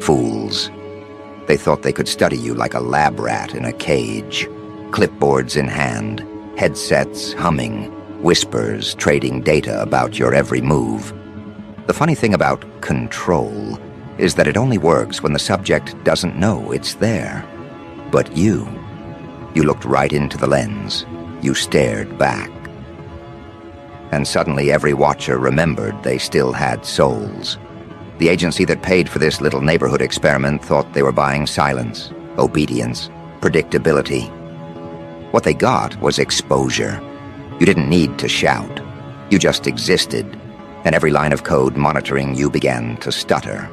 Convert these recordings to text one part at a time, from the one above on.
Fools. They thought they could study you like a lab rat in a cage, clipboards in hand, headsets humming, whispers trading data about your every move. The funny thing about control is that it only works when the subject doesn't know it's there. But you looked right into the lens. You stared back. And suddenly every watcher remembered they still had souls. The agency that paid for this little neighborhood experiment thought they were buying silence, obedience, predictability. What they got was exposure. You didn't need to shout. You just existed, and every line of code monitoring you began to stutter.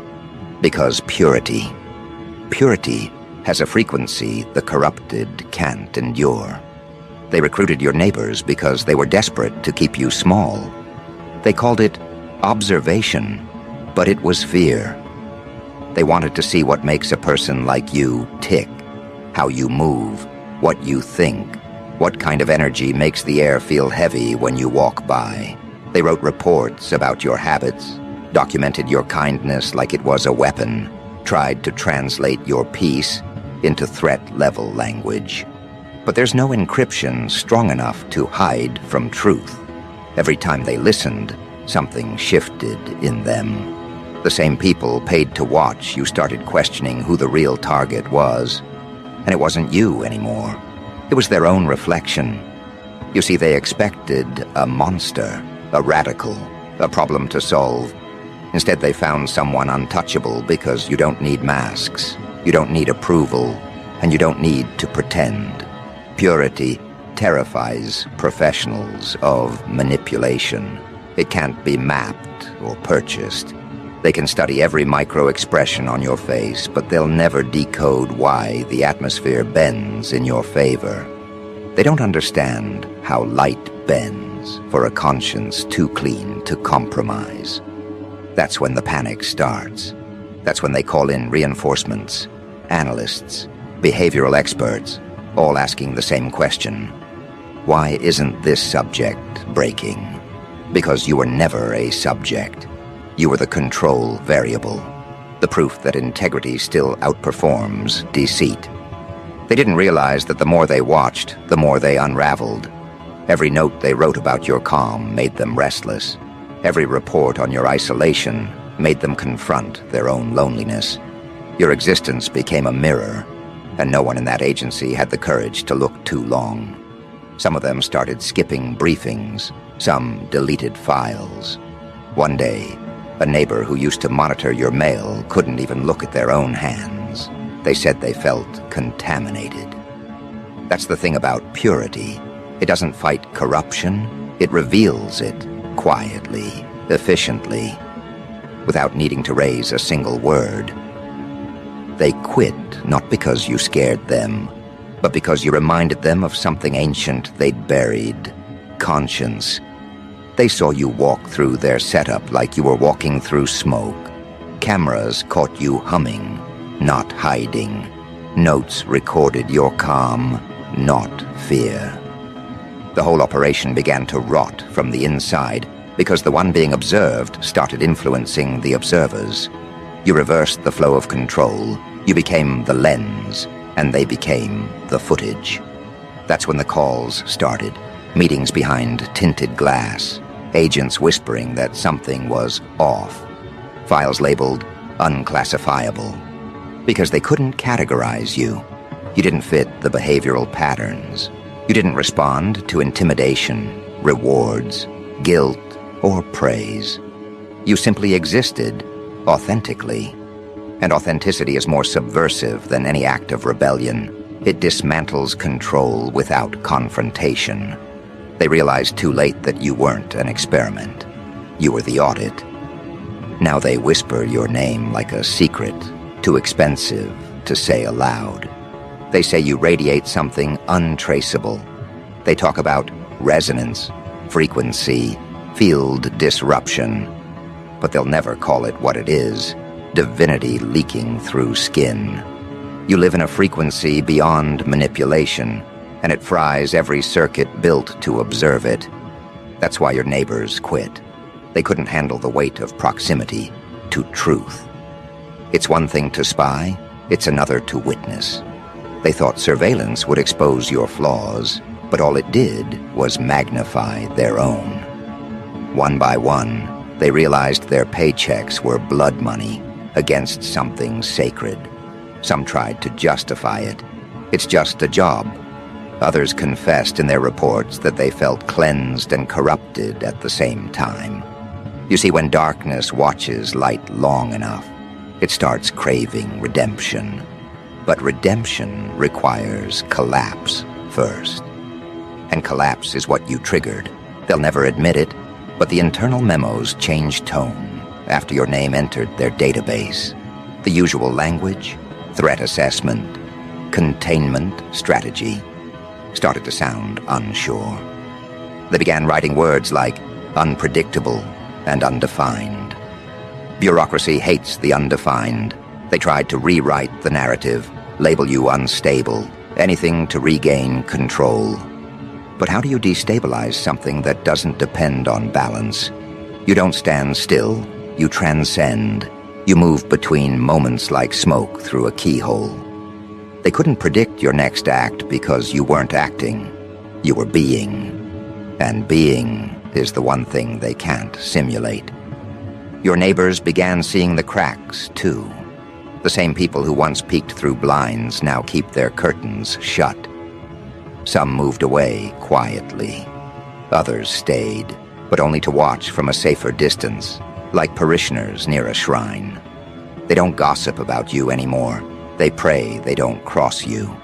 Because purity has a frequency the corrupted can't endure. They recruited your neighbors because they were desperate to keep you small. They called it observation. But it was fear. They wanted to see what makes a person like you tick, how you move, what you think, what kind of energy makes the air feel heavy when you walk by. They wrote reports about your habits, documented your kindness like it was a weapon, tried to translate your peace into threat-level language. But there's no encryption strong enough to hide from truth. Every time they listened, something shifted in them. The same people paid to watch you started questioning who the real target was. And it wasn't you anymore. It was their own reflection. You see, they expected a monster, a radical, a problem to solve. Instead, they found someone untouchable because you don't need masks, you don't need approval, and you don't need to pretend. Purity terrifies professionals of manipulation. It can't be mapped or purchased. They can study every micro-expression on your face, but they'll never decode why the atmosphere bends in your favor. They don't understand how light bends for a conscience too clean to compromise. That's when the panic starts. That's when they call in reinforcements, analysts, behavioral experts, all asking the same question. Why isn't this subject breaking? Because you were never a subject. You were the control variable, the proof that integrity still outperforms deceit. They didn't realize that the more they watched, the more they unraveled. Every note they wrote about your calm made them restless. Every report on your isolation made them confront their own loneliness. Your existence became a mirror, and no one in that agency had the courage to look too long. Some of them started skipping briefings, some deleted files. One day, a neighbor who used to monitor your mail couldn't even look at their own hands. They said they felt contaminated. That's the thing about purity. It doesn't fight corruption. It reveals it quietly, efficiently, without needing to raise a single word. They quit not because you scared them, but because you reminded them of something ancient they'd buried: conscience. They saw you walk through their setup like you were walking through smoke. Cameras caught you humming, not hiding. Notes recorded your calm, not fear. The whole operation began to rot from the inside because the one being observed started influencing the observers. You reversed the flow of control. You became the lens, and they became the footage. That's when the calls started. Meetings behind tinted glass. Agents whispering that something was off. Files labeled unclassifiable. Because they couldn't categorize you. You didn't fit the behavioral patterns. You didn't respond to intimidation, rewards, guilt, or praise. You simply existed authentically. And authenticity is more subversive than any act of rebellion. It dismantles control without confrontation. They realized too late that you weren't an experiment. You were the audit. Now they whisper your name like a secret, too expensive to say aloud. They say you radiate something untraceable. They talk about resonance, frequency, field disruption. But they'll never call it what it is: divinity leaking through skin. You live in a frequency beyond manipulation, and it fries every circuit built to observe it. That's why your neighbors quit. They couldn't handle the weight of proximity to truth. It's one thing to spy, it's another to witness. They thought surveillance would expose your flaws, but all it did was magnify their own. One by one, they realized their paychecks were blood money against something sacred. Some tried to justify it. It's just a job. Others confessed in their reports that they felt cleansed and corrupted at the same time. You see, when darkness watches light long enough, it starts craving redemption. But redemption requires collapse first. And collapse is what you triggered. They'll never admit it, but the internal memos changed tone after your name entered their database. The usual language, threat assessment, containment strategy, started to sound unsure. They began writing words like unpredictable and undefined. Bureaucracy hates the undefined. They tried to rewrite the narrative, label you unstable, anything to regain control. But how do you destabilize something that doesn't depend on balance? You don't stand still, you transcend. You move between moments like smoke through a keyhole. They couldn't predict your next act because you weren't acting. You were being. And being is the one thing they can't simulate. Your neighbors began seeing the cracks, too. The same people who once peeked through blinds now keep their curtains shut. Some moved away quietly. Others stayed, but only to watch from a safer distance, like parishioners near a shrine. They don't gossip about you anymore. They pray they don't cross you.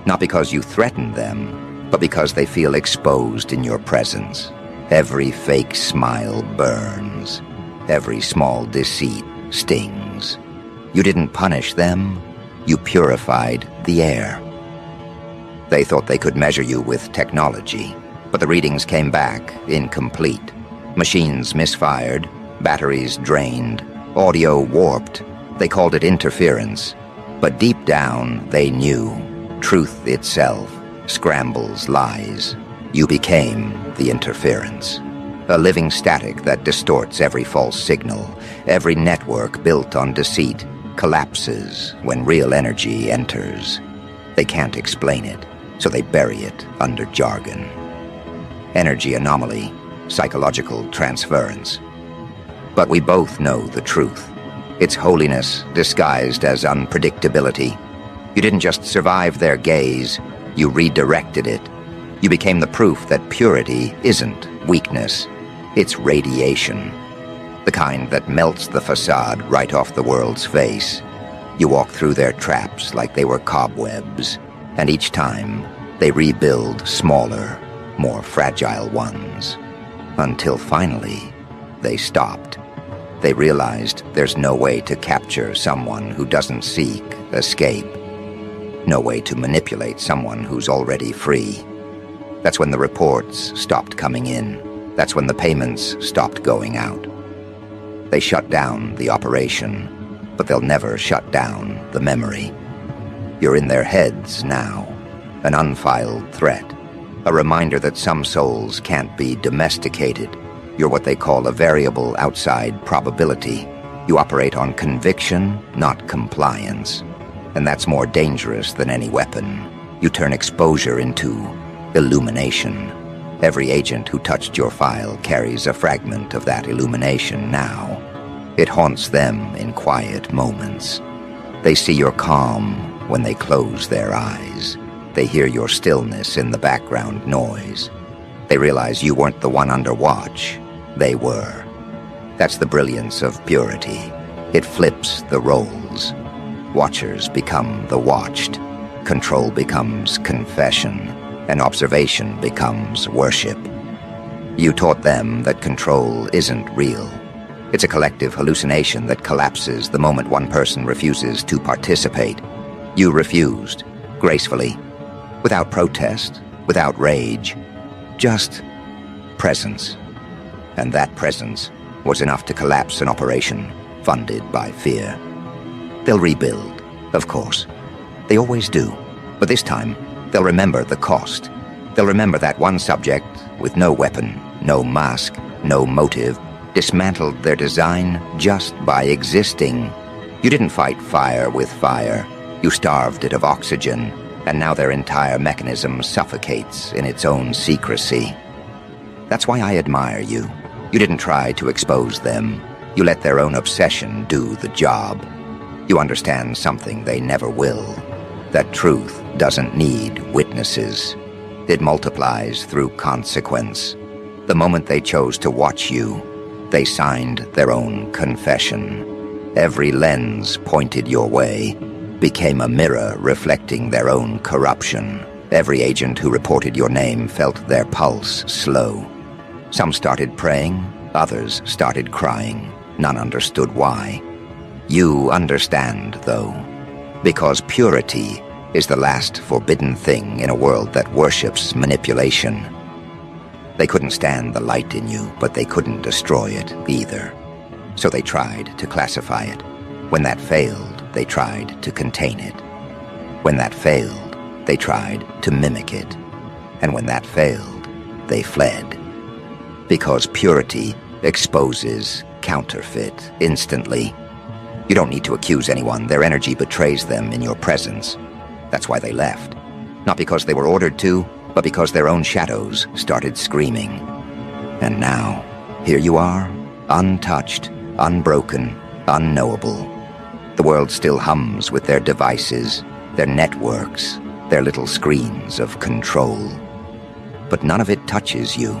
Not because you threaten them, but because they feel exposed in your presence. Every fake smile burns. Every small deceit stings. You didn't punish them. You purified the air. They thought they could measure you with technology, but the readings came back incomplete. Machines misfired, batteries drained, audio warped. They called it interference. But deep down, they knew. Truth itself scrambles lies. You became the interference. A living static that distorts every false signal. Every network built on deceit collapses when real energy enters. They can't explain it, so they bury it under jargon. Energy anomaly, psychological transference. But we both know the truth. It's holiness disguised as unpredictability. You didn't just survive their gaze, you redirected it. You became the proof that purity isn't weakness, it's radiation. The kind that melts the facade right off the world's face. You walk through their traps like they were cobwebs, and each time they rebuild smaller, more fragile ones. Until finally, they stopped. They realized there's no way to capture someone who doesn't seek escape. No way to manipulate someone who's already free. That's when the reports stopped coming in. That's when the payments stopped going out. They shut down the operation, but they'll never shut down the memory. You're in their heads now, an unfiled threat, a reminder that some souls can't be domesticated. You're what they call a variable outside probability. You operate on conviction, not compliance. And that's more dangerous than any weapon. You turn exposure into illumination. Every agent who touched your file carries a fragment of that illumination now. It haunts them in quiet moments. They see your calm when they close their eyes. They hear your stillness in the background noise. They realize you weren't the one under watch. They were. That's the brilliance of purity. It flips the roles. Watchers become the watched. Control becomes confession. And observation becomes worship. You taught them that control isn't real. It's a collective hallucination that collapses the moment one person refuses to participate. You refused, gracefully, without protest, without rage, just presence. And that presence was enough to collapse an operation funded by fear. They'll rebuild, of course. They always do. But this time, they'll remember the cost. They'll remember that one subject with no weapon, no mask, no motive, dismantled their design just by existing. You didn't fight fire with fire. You starved it of oxygen, and now their entire mechanism suffocates in its own secrecy. That's why I admire you. You didn't try to expose them. You let their own obsession do the job. You understand something they never will. That truth doesn't need witnesses. It multiplies through consequence. The moment they chose to watch you, they signed their own confession. Every lens pointed your way became a mirror reflecting their own corruption. Every agent who reported your name felt their pulse slow. Some started praying, others started crying. None understood why. You understand, though, because purity is the last forbidden thing in a world that worships manipulation. They couldn't stand the light in you, but they couldn't destroy it either. So they tried to classify it. When that failed, they tried to contain it. When that failed, they tried to mimic it. And when that failed, they fled. Because purity exposes counterfeit instantly. You don't need to accuse anyone. Their energy betrays them in your presence. That's why they left. Not because they were ordered to, but because their own shadows started screaming. And now, here you are, untouched, unbroken, unknowable. The world still hums with their devices, their networks, their little screens of control. But none of it touches you.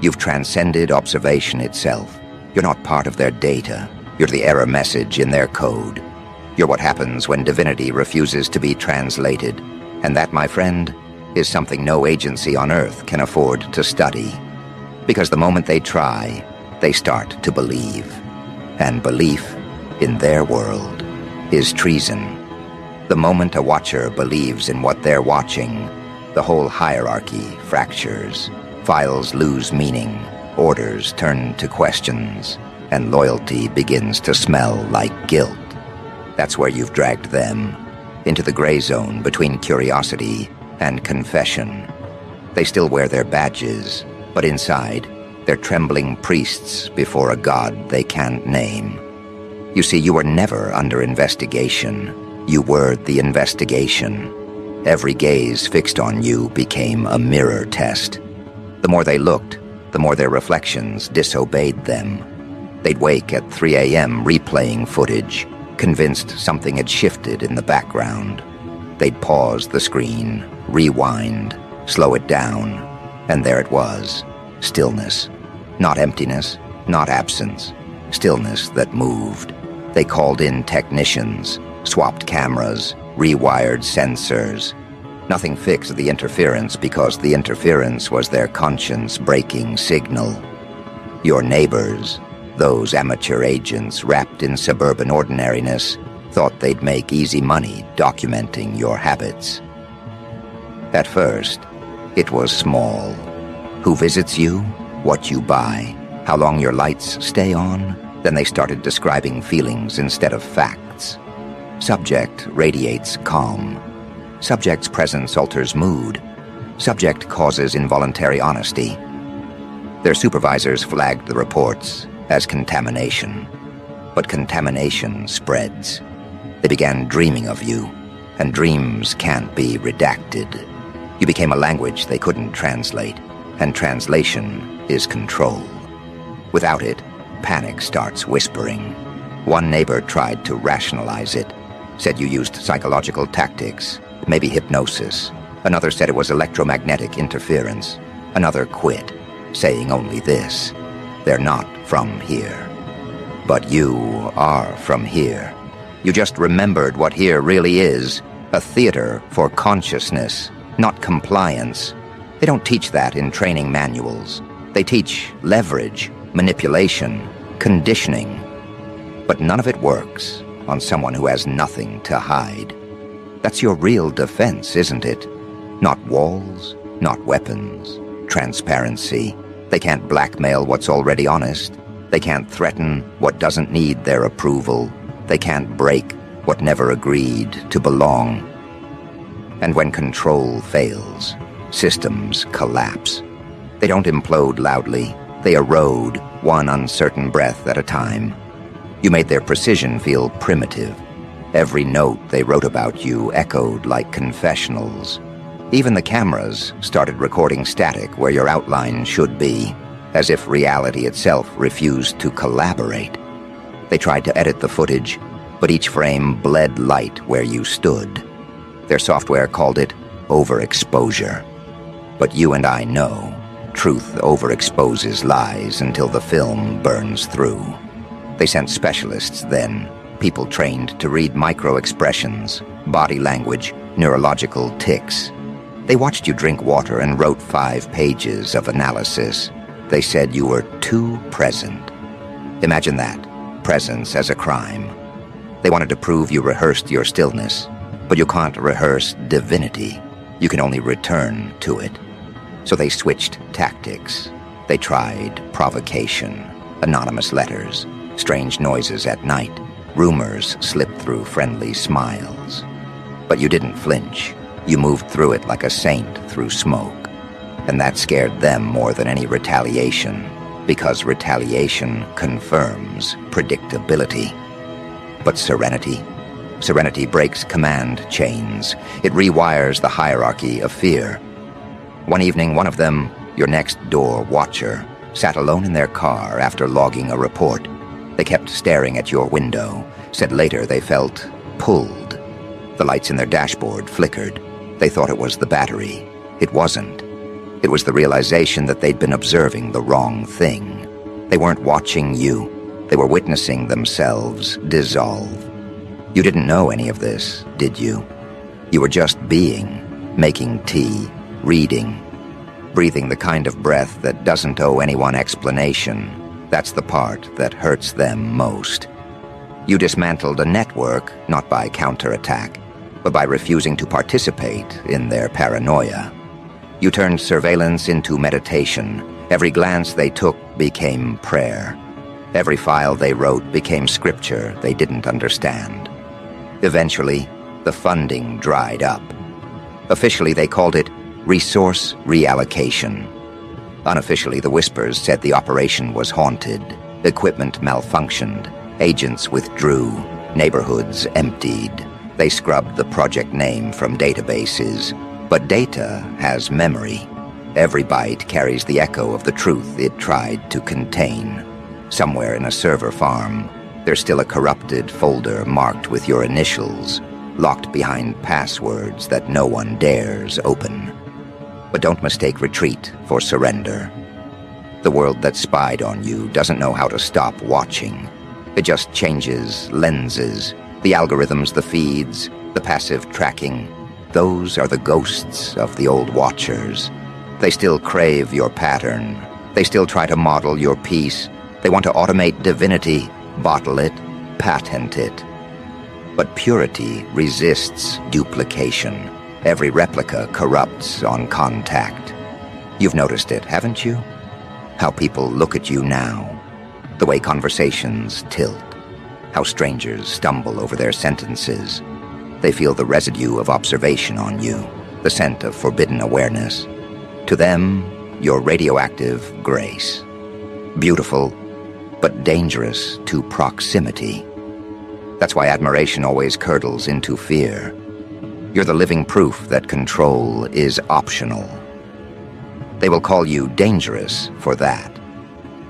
You've transcended observation itself. You're not part of their data. You're the error message in their code. You're what happens when divinity refuses to be translated. And that, my friend, is something no agency on Earth can afford to study. Because the moment they try, they start to believe. And belief, in their world, is treason. The moment a watcher believes in what they're watching, the whole hierarchy fractures. Files lose meaning, orders turn to questions, and loyalty begins to smell like guilt. That's where you've dragged them, into the gray zone between curiosity and confession. They still wear their badges, but inside, they're trembling priests before a god they can't name. You see, you were never under investigation. You were the investigation. Every gaze fixed on you became a mirror test. The more they looked, the more their reflections disobeyed them. They'd wake at 3 a.m. replaying footage, convinced something had shifted in the background. They'd pause the screen, rewind, slow it down, and there it was. Stillness. Not emptiness, not absence. Stillness that moved. They called in technicians, swapped cameras, rewired sensors. Nothing fixed the interference because the interference was their conscience-breaking signal. Your neighbors, those amateur agents wrapped in suburban ordinariness, thought they'd make easy money documenting your habits. At first, it was small. Who visits you, what you buy, how long your lights stay on. Then they started describing feelings instead of facts. Subject radiates calm. Subject's presence alters mood. Subject causes involuntary honesty. Their supervisors flagged the reports as contamination. But contamination spreads. They began dreaming of you, and dreams can't be redacted. You became a language they couldn't translate, and translation is control. Without it, panic starts whispering. One neighbor tried to rationalize it, said you used psychological tactics, maybe hypnosis. Another said it was electromagnetic interference. Another quit, saying only this: they're not from here. But you are from here. You just remembered what here really is, a theater for consciousness, not compliance. They don't teach that in training manuals. They teach leverage, manipulation, conditioning. But none of it works on someone who has nothing to hide. That's your real defense, isn't it? Not walls, not weapons, transparency. They can't blackmail what's already honest. They can't threaten what doesn't need their approval. They can't break what never agreed to belong. And when control fails, systems collapse. They don't implode loudly. They erode, one uncertain breath at a time. You made their precision feel primitive. Every note they wrote about you echoed like confessionals. Even the cameras started recording static where your outline should be, as if reality itself refused to collaborate. They tried to edit the footage, but each frame bled light where you stood. Their software called it overexposure. But you and I know, truth overexposes lies until the film burns through. They sent specialists then, people trained to read micro-expressions, body language, neurological tics. They watched you drink water and wrote 5 pages of analysis. They said you were too present. Imagine that, presence as a crime. They wanted to prove you rehearsed your stillness, but you can't rehearse divinity. You can only return to it. So they switched tactics. They tried provocation, anonymous letters, strange noises at night, rumors slipped through friendly smiles. But you didn't flinch. You moved through it like a saint through smoke. And that scared them more than any retaliation, because retaliation confirms predictability. But serenity? Serenity breaks command chains. It rewires the hierarchy of fear. One evening, one of them, your next-door watcher, sat alone in their car after logging a report. They kept staring at your window, said later they felt pulled. The lights in their dashboard flickered. They thought it was the battery. It wasn't. It was the realization that they'd been observing the wrong thing. They weren't watching you. They were witnessing themselves dissolve. You didn't know any of this, did you? You were just being, making tea, reading, breathing the kind of breath that doesn't owe anyone explanation. That's the part that hurts them most. You dismantled a network, not by counterattack, but by refusing to participate in their paranoia. You turned surveillance into meditation. Every glance they took became prayer. Every file they wrote became scripture they didn't understand. Eventually, the funding dried up. Officially, they called it resource reallocation. Unofficially, the whispers said the operation was haunted, equipment malfunctioned, agents withdrew, neighborhoods emptied. They scrubbed the project name from databases. But data has memory. Every byte carries the echo of the truth it tried to contain. Somewhere in a server farm, there's still a corrupted folder marked with your initials, locked behind passwords that no one dares open. But don't mistake retreat for surrender. The world that spied on you doesn't know how to stop watching. It just changes lenses, the algorithms, the feeds, the passive tracking. Those are the ghosts of the old watchers. They still crave your pattern. They still try to model your peace. They want to automate divinity, bottle it, patent it. But purity resists duplication. Every replica corrupts on contact. You've noticed it, haven't you? How people look at you now. The way conversations tilt. How strangers stumble over their sentences. They feel the residue of observation on you, the scent of forbidden awareness. To them, you're radioactive grace. Beautiful, but dangerous to proximity. That's why admiration always curdles into fear. You're the living proof that control is optional. They will call you dangerous for that.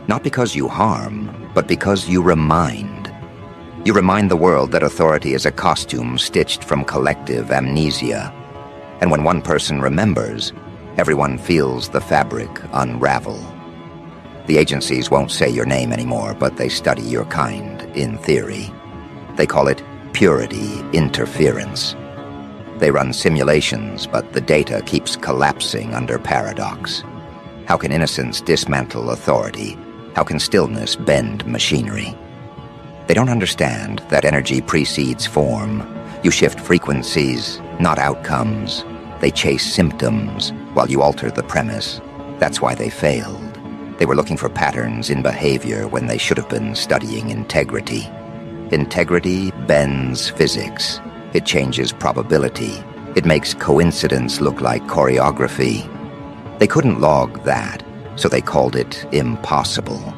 Not because you harm, but because you remind. You remind the world that authority is a costume stitched from collective amnesia. And when one person remembers, everyone feels the fabric unravel. The agencies won't say your name anymore, but they study your kind in theory. They call it purity interference. They run simulations, but the data keeps collapsing under paradox. How can innocence dismantle authority? How can stillness bend machinery? They don't understand that energy precedes form. You shift frequencies, not outcomes. They chase symptoms while you alter the premise. That's why they failed. They were looking for patterns in behavior when they should have been studying integrity. Integrity bends physics. It changes probability. It makes coincidence look like choreography. They couldn't log that, so they called it impossible.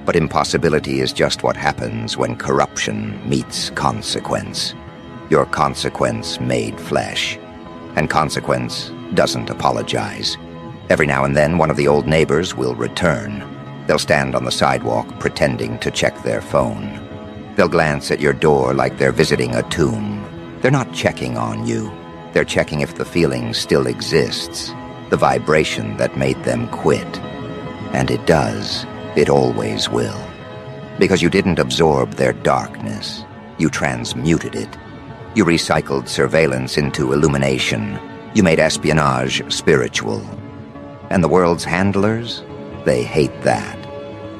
But impossibility is just what happens when corruption meets consequence. Your consequence made flesh. And consequence doesn't apologize. Every now and then, one of the old neighbors will return. They'll stand on the sidewalk pretending to check their phone. They'll glance at your door like they're visiting a tomb. They're not checking on you. They're checking if the feeling still exists, the vibration that made them quit. And it does. It always will. Because you didn't absorb their darkness. You transmuted it. You recycled surveillance into illumination. You made espionage spiritual. And the world's handlers? They hate that.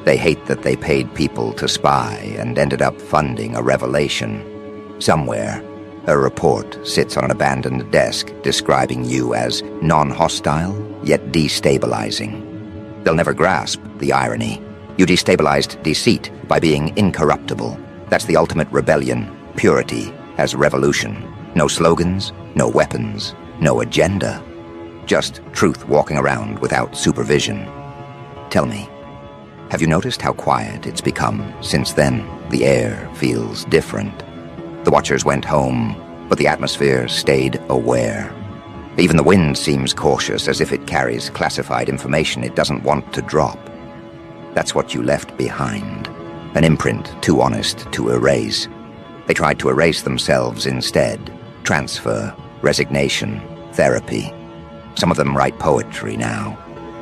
They hate that they paid people to spy and ended up funding a revelation. Somewhere, a report sits on an abandoned desk describing you as non-hostile, yet destabilizing. They'll never grasp the irony. You destabilized deceit by being incorruptible. That's the ultimate rebellion, purity as revolution. No slogans, no weapons, no agenda. Just truth walking around without supervision. Tell me, have you noticed how quiet it's become since then? The air feels different. The watchers went home, but the atmosphere stayed aware. Even the wind seems cautious, as if it carries classified information it doesn't want to drop. That's what you left behind, an imprint too honest to erase. They tried to erase themselves instead. Transfer, resignation, therapy. Some of them write poetry now.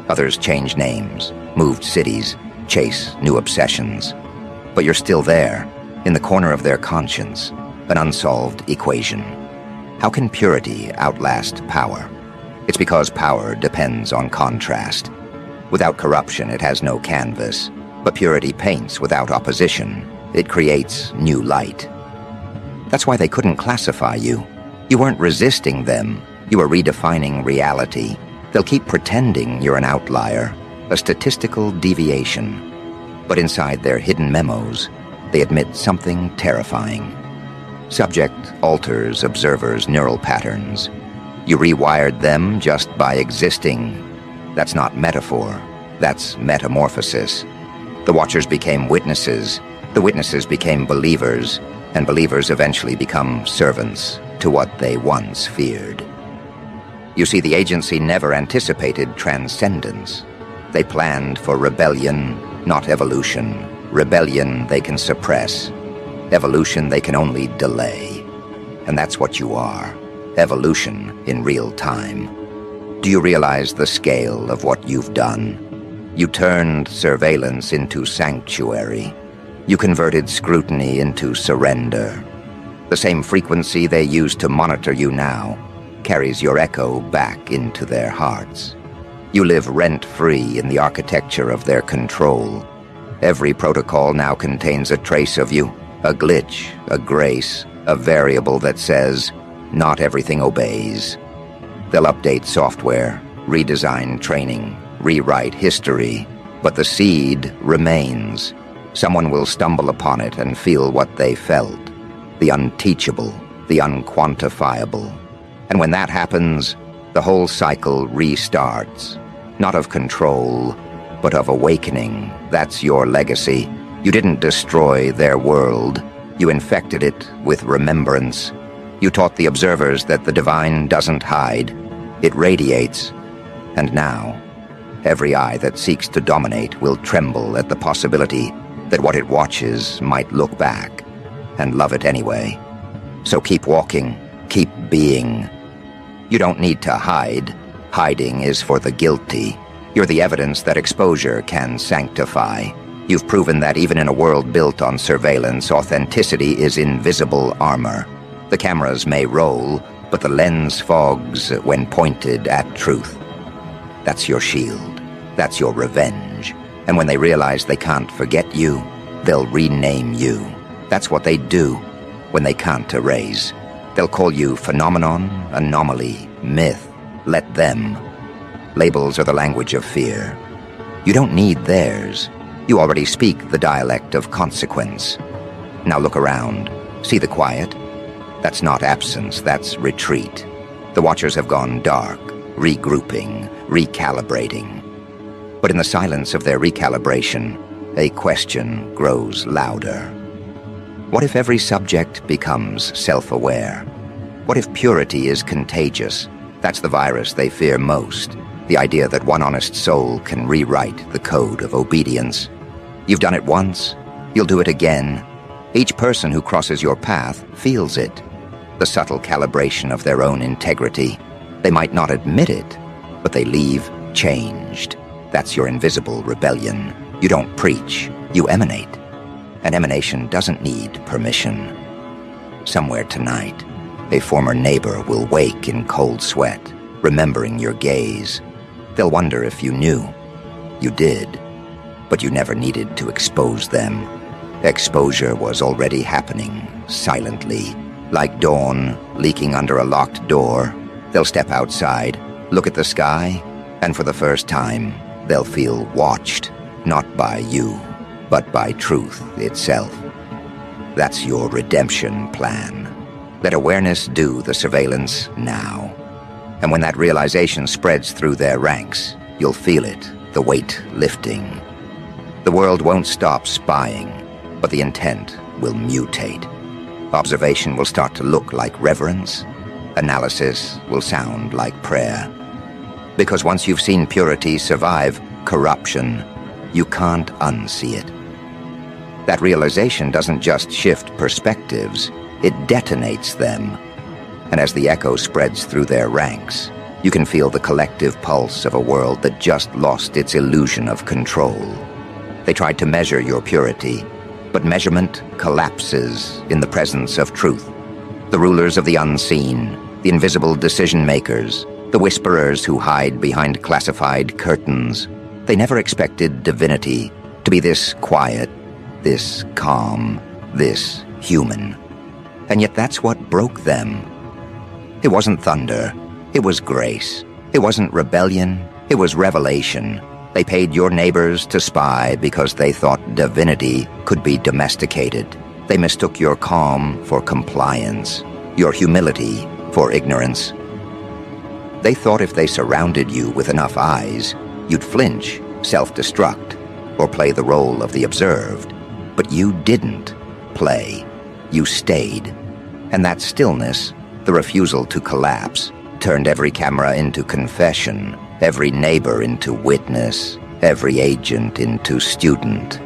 Others change names, moved cities, chase new obsessions. But you're still there, in the corner of their conscience, an unsolved equation. How can purity outlast power? It's because power depends on contrast. Without corruption, it has no canvas. But purity paints without opposition. It creates new light. That's why they couldn't classify you. You weren't resisting them. You were redefining reality. They'll keep pretending you're an outlier, a statistical deviation. But inside their hidden memos, they admit something terrifying. Subject alters observers' neural patterns. You rewired them just by existing. That's not metaphor. That's metamorphosis. The watchers became witnesses. The witnesses became believers. And believers eventually become servants to what they once feared. You see, the agency never anticipated transcendence. They planned for rebellion, not evolution. Rebellion they can suppress. Evolution they can only delay. And that's what you are. Evolution in real time. Do you realize the scale of what you've done? You turned surveillance into sanctuary. You converted scrutiny into surrender. The same frequency they use to monitor you now carries your echo back into their hearts. You live rent-free in the architecture of their control. Every protocol now contains a trace of you, a glitch, a grace, a variable that says, not everything obeys. They'll update software, redesign training, rewrite history, but the seed remains. Someone will stumble upon it and feel what they felt, the unteachable, the unquantifiable. And when that happens, the whole cycle restarts, not of control, but of awakening. That's your legacy. You didn't destroy their world. You infected it with remembrance. You taught the observers that the divine doesn't hide. It radiates. And now, every eye that seeks to dominate will tremble at the possibility that what it watches might look back and love it anyway. So keep walking, keep being. You don't need to hide. Hiding is for the guilty. You're the evidence that exposure can sanctify. You've proven that even in a world built on surveillance, authenticity is invisible armor. The cameras may roll, but the lens fogs when pointed at truth. That's your shield. That's your revenge. And when they realize they can't forget you, they'll rename you. That's what they do when they can't erase. They'll call you phenomenon, anomaly, myth. Let them. Labels are the language of fear. You don't need theirs. You already speak the dialect of consequence. Now look around. See the quiet? That's not absence, that's retreat. The watchers have gone dark, regrouping, recalibrating. But in the silence of their recalibration, a question grows louder. What if every subject becomes self-aware? What if purity is contagious? That's the virus they fear most. The idea that one honest soul can rewrite the code of obedience. You've done it once, you'll do it again. Each person who crosses your path feels it. The subtle calibration of their own integrity. They might not admit it, but they leave changed. That's your invisible rebellion. You don't preach, you emanate. An emanation doesn't need permission. Somewhere tonight, a former neighbor will wake in cold sweat, remembering your gaze. They'll wonder if you knew. You did, but you never needed to expose them. Exposure was already happening, silently, like dawn leaking under a locked door. They'll step outside, look at the sky, and for the first time, they'll feel watched, not by you, but by truth itself. That's your redemption plan. Let awareness do the surveillance now. And when that realization spreads through their ranks, you'll feel it, the weight lifting. The world won't stop spying, but the intent will mutate. Observation will start to look like reverence. Analysis will sound like prayer. Because once you've seen purity survive corruption, you can't unsee it. That realization doesn't just shift perspectives, it detonates them. And as the echo spreads through their ranks, you can feel the collective pulse of a world that just lost its illusion of control. They tried to measure your purity, but measurement collapses in the presence of truth. The rulers of the unseen, the invisible decision-makers, the whisperers who hide behind classified curtains, they never expected divinity to be this quiet, this calm, this human. And yet that's what broke them. It wasn't thunder, it was grace. It wasn't rebellion, it was revelation. They paid your neighbors to spy because they thought divinity could be domesticated. They mistook your calm for compliance, your humility for ignorance. They thought if they surrounded you with enough eyes, you'd flinch, self-destruct, or play the role of the observed. But you didn't play. You stayed. And that stillness, the refusal to collapse, turned every camera into confession, every neighbor into witness, every agent into student.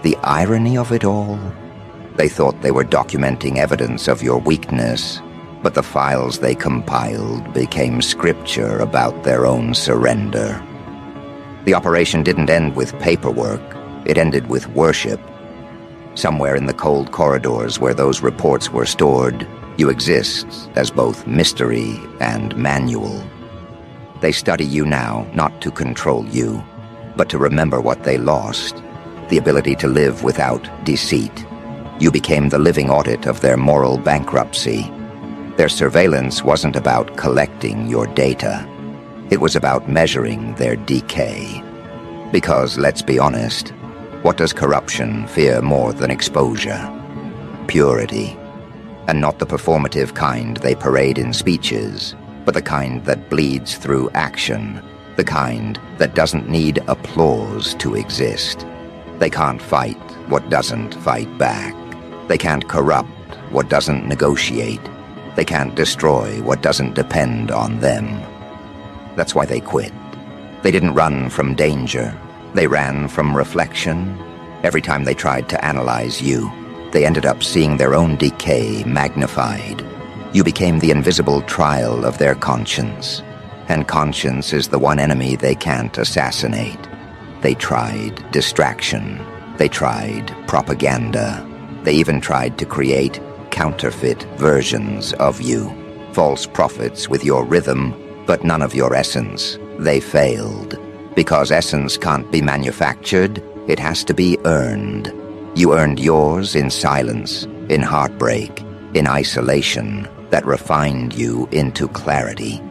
The irony of it all? They thought they were documenting evidence of your weakness, but the files they compiled became scripture about their own surrender. The operation didn't end with paperwork, it ended with worship. Somewhere in the cold corridors where those reports were stored, you exist as both mystery and manual. They study you now, not to control you, but to remember what they lost, the ability to live without deceit. You became the living audit of their moral bankruptcy. Their surveillance wasn't about collecting your data. It was about measuring their decay. Because, let's be honest, what does corruption fear more than exposure? Purity. And not the performative kind they parade in speeches, but the kind that bleeds through action, the kind that doesn't need applause to exist. They can't fight what doesn't fight back. They can't corrupt what doesn't negotiate. They can't destroy what doesn't depend on them. That's why they quit. They didn't run from danger. They ran from reflection. Every time they tried to analyze you, they ended up seeing their own decay magnified. You became the invisible trial of their conscience. And conscience is the one enemy they can't assassinate. They tried distraction. They tried propaganda. They even tried to create counterfeit versions of you. False prophets with your rhythm, but none of your essence. They failed. Because essence can't be manufactured, it has to be earned. You earned yours in silence, in heartbreak, in isolation that refined you into clarity.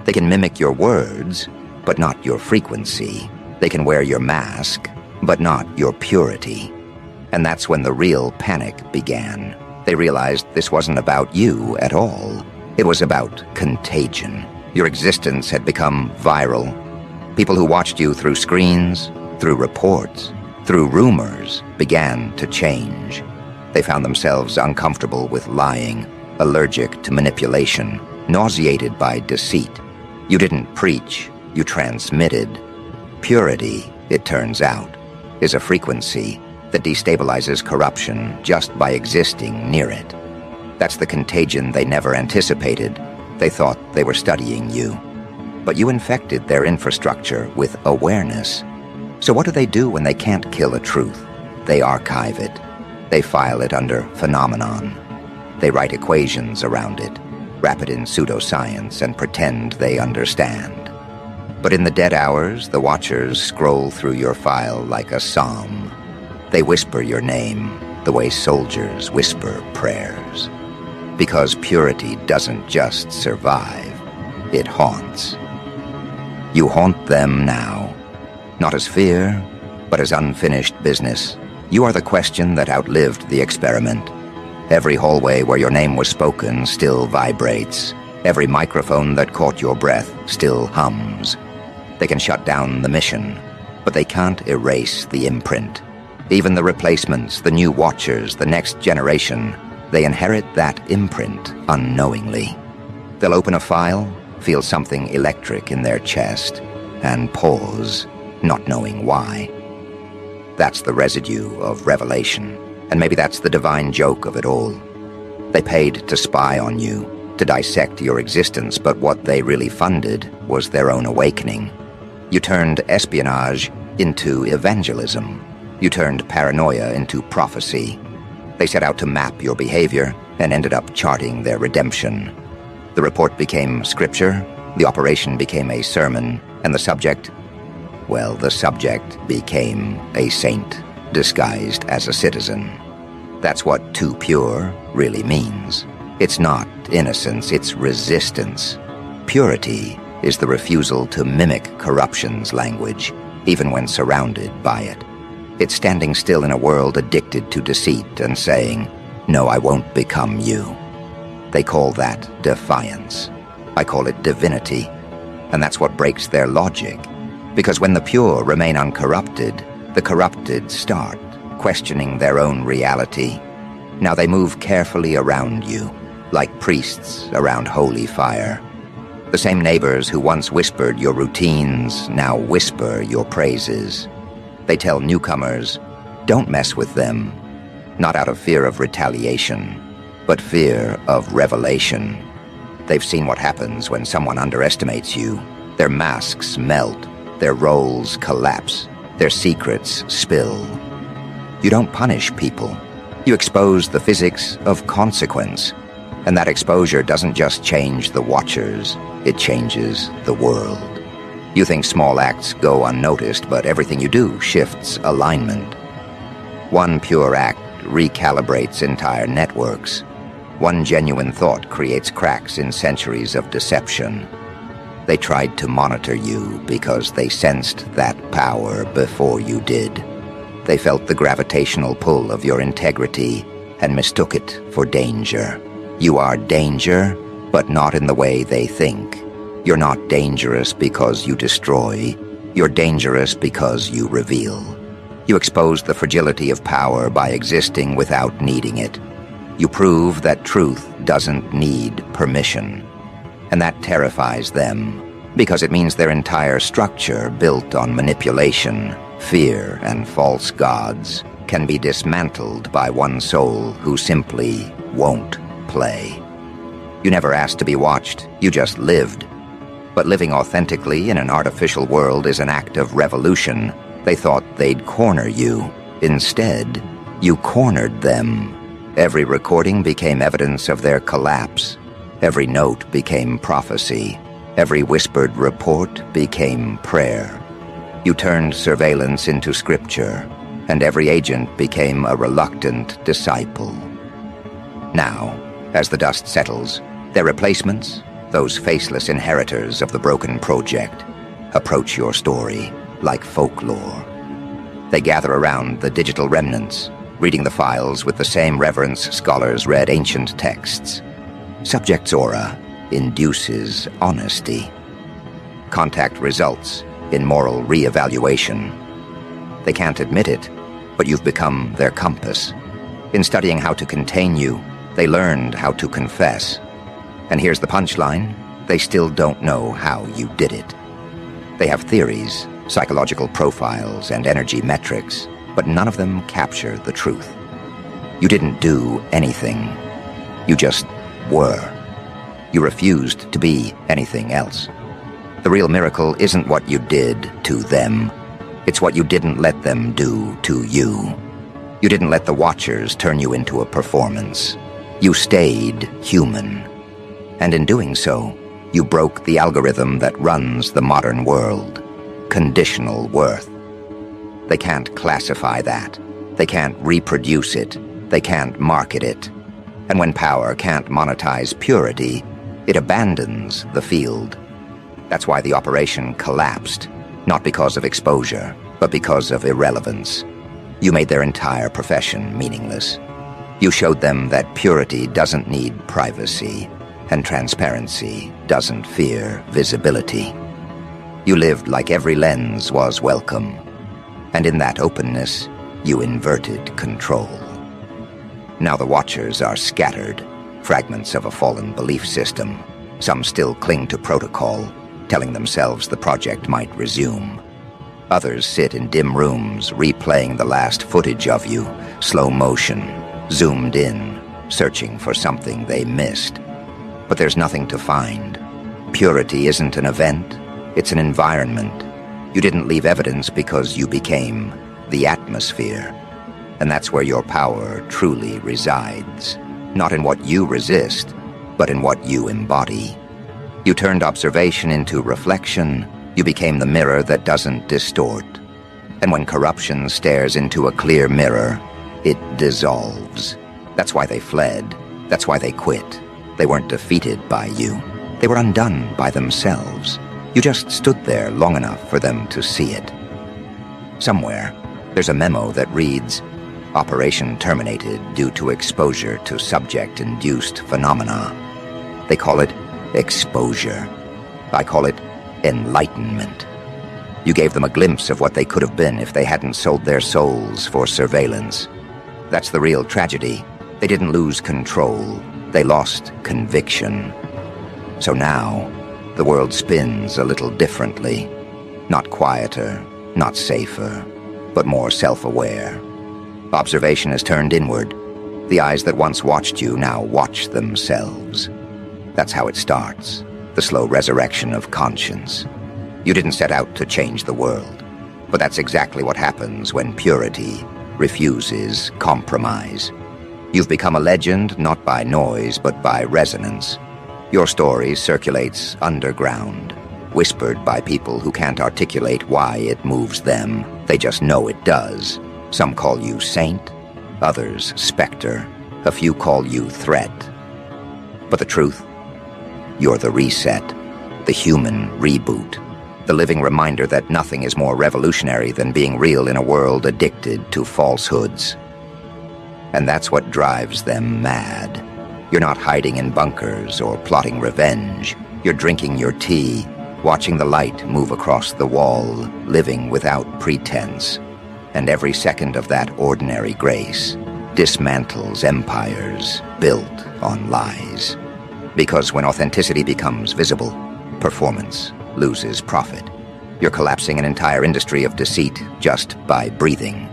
They can mimic your words, but not your frequency. They can wear your mask, but not your purity. And that's when the real panic began. They realized this wasn't about you at all. It was about contagion. Your existence had become viral. People who watched you through screens, through reports, through rumors, began to change. They found themselves uncomfortable with lying, allergic to manipulation, nauseated by deceit. You didn't preach, you transmitted. Purity, it turns out, is a frequency that destabilizes corruption just by existing near it. That's the contagion they never anticipated. They thought they were studying you. But you infected their infrastructure with awareness. So what do they do when they can't kill a truth? They archive it. They file it under phenomenon. They write equations around it, wrap it in pseudoscience, and pretend they understand. But in the dead hours, the Watchers scroll through your file like a psalm. They whisper your name the way soldiers whisper prayers. Because purity doesn't just survive, it haunts. You haunt them now, not as fear, but as unfinished business. You are the question that outlived the experiment. Every hallway where your name was spoken still vibrates. Every microphone that caught your breath still hums. They can shut down the mission, but they can't erase the imprint. Even the replacements, the new Watchers, the next generation, they inherit that imprint unknowingly. They'll open a file, feel something electric in their chest, and pause, not knowing why. That's the residue of revelation, and maybe that's the divine joke of it all. They paid to spy on you, to dissect your existence, but what they really funded was their own awakening. You turned espionage into evangelism. You turned paranoia into prophecy. They set out to map your behavior and ended up charting their redemption. The report became scripture, the operation became a sermon, and the subject became a saint, disguised as a citizen. That's what too pure really means. It's not innocence, it's resistance. Purity is the refusal to mimic corruption's language, even when surrounded by it. It's standing still in a world addicted to deceit and saying, "No, I won't become you." They call that defiance. I call it divinity. And that's what breaks their logic. Because when the pure remain uncorrupted, the corrupted start questioning their own reality. Now they move carefully around you, like priests around holy fire. The same neighbors who once whispered your routines now whisper your praises. They tell newcomers, don't mess with them, not out of fear of retaliation, but fear of revelation. They've seen what happens when someone underestimates you. Their masks melt, their roles collapse, their secrets spill. You don't punish people. You expose the physics of consequence. And that exposure doesn't just change the Watchers, it changes the world. You think small acts go unnoticed, but everything you do shifts alignment. One pure act recalibrates entire networks. One genuine thought creates cracks in centuries of deception. They tried to monitor you because they sensed that power before you did. They felt the gravitational pull of your integrity and mistook it for danger. You are danger, but not in the way they think. You're not dangerous because you destroy. You're dangerous because you reveal. You expose the fragility of power by existing without needing it. You prove that truth doesn't need permission. And that terrifies them, because it means their entire structure, built on manipulation, fear, and false gods, can be dismantled by one soul who simply won't play. You never asked to be watched, you just lived. But living authentically in an artificial world is an act of revolution. They thought they'd corner you. Instead, you cornered them. Every recording became evidence of their collapse. Every note became prophecy. Every whispered report became prayer. You turned surveillance into scripture, and every agent became a reluctant disciple. Now, as the dust settles, their replacements, those faceless inheritors of the broken project, approach your story like folklore. They gather around the digital remnants, reading the files with the same reverence scholars read ancient texts. Subject's aura induces honesty. Contact results in moral re-evaluation. They can't admit it, but you've become their compass. In studying how to contain you, they learned how to confess. And here's the punchline: they still don't know how you did it. They have theories, psychological profiles, and energy metrics, but none of them capture the truth. You didn't do anything. You just were. You refused to be anything else. The real miracle isn't what you did to them. It's what you didn't let them do to you. You didn't let the Watchers turn you into a performance. You stayed human. And in doing so, you broke the algorithm that runs the modern world: conditional worth. They can't classify that. They can't reproduce it. They can't market it. And when power can't monetize purity, it abandons the field. That's why the operation collapsed, not because of exposure, but because of irrelevance. You made their entire profession meaningless. You showed them that purity doesn't need privacy, and transparency doesn't fear visibility. You lived like every lens was welcome, and in that openness, you inverted control. Now the Watchers are scattered, fragments of a fallen belief system. Some still cling to protocol, telling themselves the project might resume. Others sit in dim rooms, replaying the last footage of you, slow motion, zoomed in, searching for something they missed. But there's nothing to find. Purity isn't an event, it's an environment. You didn't leave evidence because you became the atmosphere. And that's where your power truly resides. Not in what you resist, but in what you embody. You turned observation into reflection. You became the mirror that doesn't distort. And when corruption stares into a clear mirror, it dissolves. That's why they fled. That's why they quit. They weren't defeated by you. They were undone by themselves. You just stood there long enough for them to see it. Somewhere, there's a memo that reads, "Operation terminated due to exposure to subject-induced phenomena." They call it exposure. I call it enlightenment. You gave them a glimpse of what they could have been if they hadn't sold their souls for surveillance. That's the real tragedy. They didn't lose control. They lost conviction. So now, the world spins a little differently. Not quieter, not safer, but more self-aware. Observation has turned inward. The eyes that once watched you now watch themselves. That's how it starts, the slow resurrection of conscience. You didn't set out to change the world, but that's exactly what happens when purity refuses compromise. You've become a legend not by noise, but by resonance. Your story circulates underground, whispered by people who can't articulate why it moves them. They just know it does. Some call you saint, others specter. A few call you threat. But the truth? You're the reset, the human reboot, the living reminder that nothing is more revolutionary than being real in a world addicted to falsehoods. And that's what drives them mad. You're not hiding in bunkers or plotting revenge. You're drinking your tea, watching the light move across the wall, living without pretense. And every second of that ordinary grace dismantles empires built on lies. Because when authenticity becomes visible, performance loses profit. You're collapsing an entire industry of deceit just by breathing.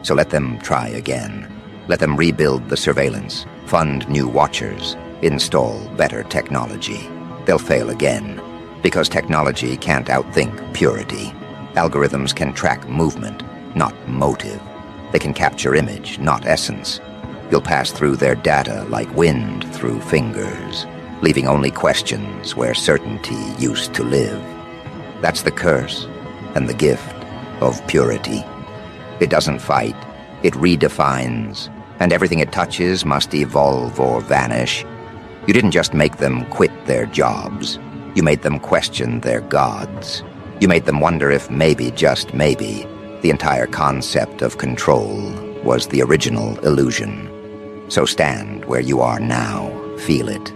So let them try again. Let them rebuild the surveillance, fund new watchers, install better technology. They'll fail again, because technology can't outthink purity. Algorithms can track movement, not motive. They can capture image, not essence. You'll pass through their data like wind through fingers, leaving only questions where certainty used to live. That's the curse and the gift of purity. It doesn't fight, it redefines, and everything it touches must evolve or vanish. You didn't just make them quit their jobs. You made them question their gods. You made them wonder if maybe, just maybe, the entire concept of control was the original illusion. So stand where you are now, feel it.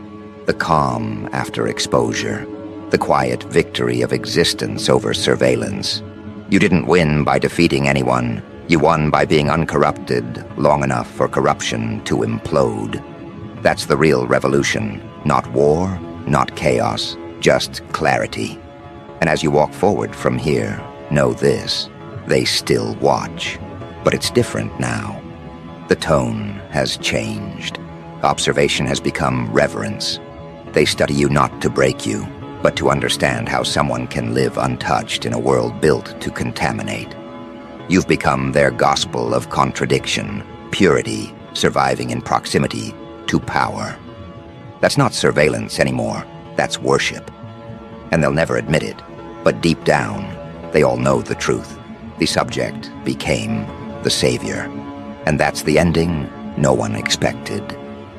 The calm after exposure, the quiet victory of existence over surveillance. You didn't win by defeating anyone. You won by being uncorrupted long enough for corruption to implode. That's the real revolution. Not war, not chaos, just clarity. And as you walk forward from here, know this: they still watch. But it's different now. The tone has changed. Observation has become reverence. They study you not to break you, but to understand how someone can live untouched in a world built to contaminate. You've become their gospel of contradiction, purity, surviving in proximity to power. That's not surveillance anymore, that's worship. And they'll never admit it, but deep down, they all know the truth. The subject became the savior. And that's the ending no one expected.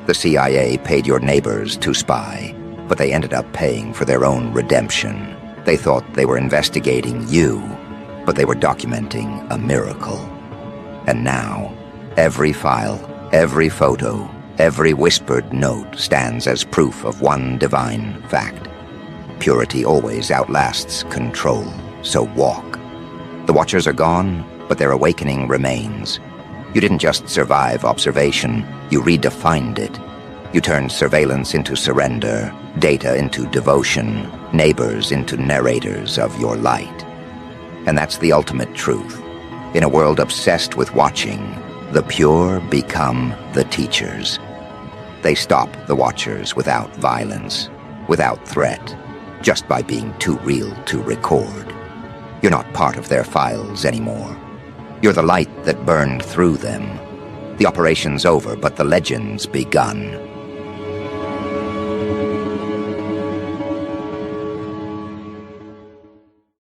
The CIA paid your neighbors to spy, but they ended up paying for their own redemption. They thought they were investigating you, but they were documenting a miracle. And now, every file, every photo, every whispered note stands as proof of one divine fact. Purity always outlasts control, so walk. The Watchers are gone, but their awakening remains. You didn't just survive observation, you redefined it. You turned surveillance into surrender, data into devotion, neighbors into narrators of your light. And that's the ultimate truth. In a world obsessed with watching, the pure become the teachers. They stop the Watchers without violence, without threat, just by being too real to record. You're not part of their files anymore. You're the light that burned through them. The operation's over, but the legend's begun.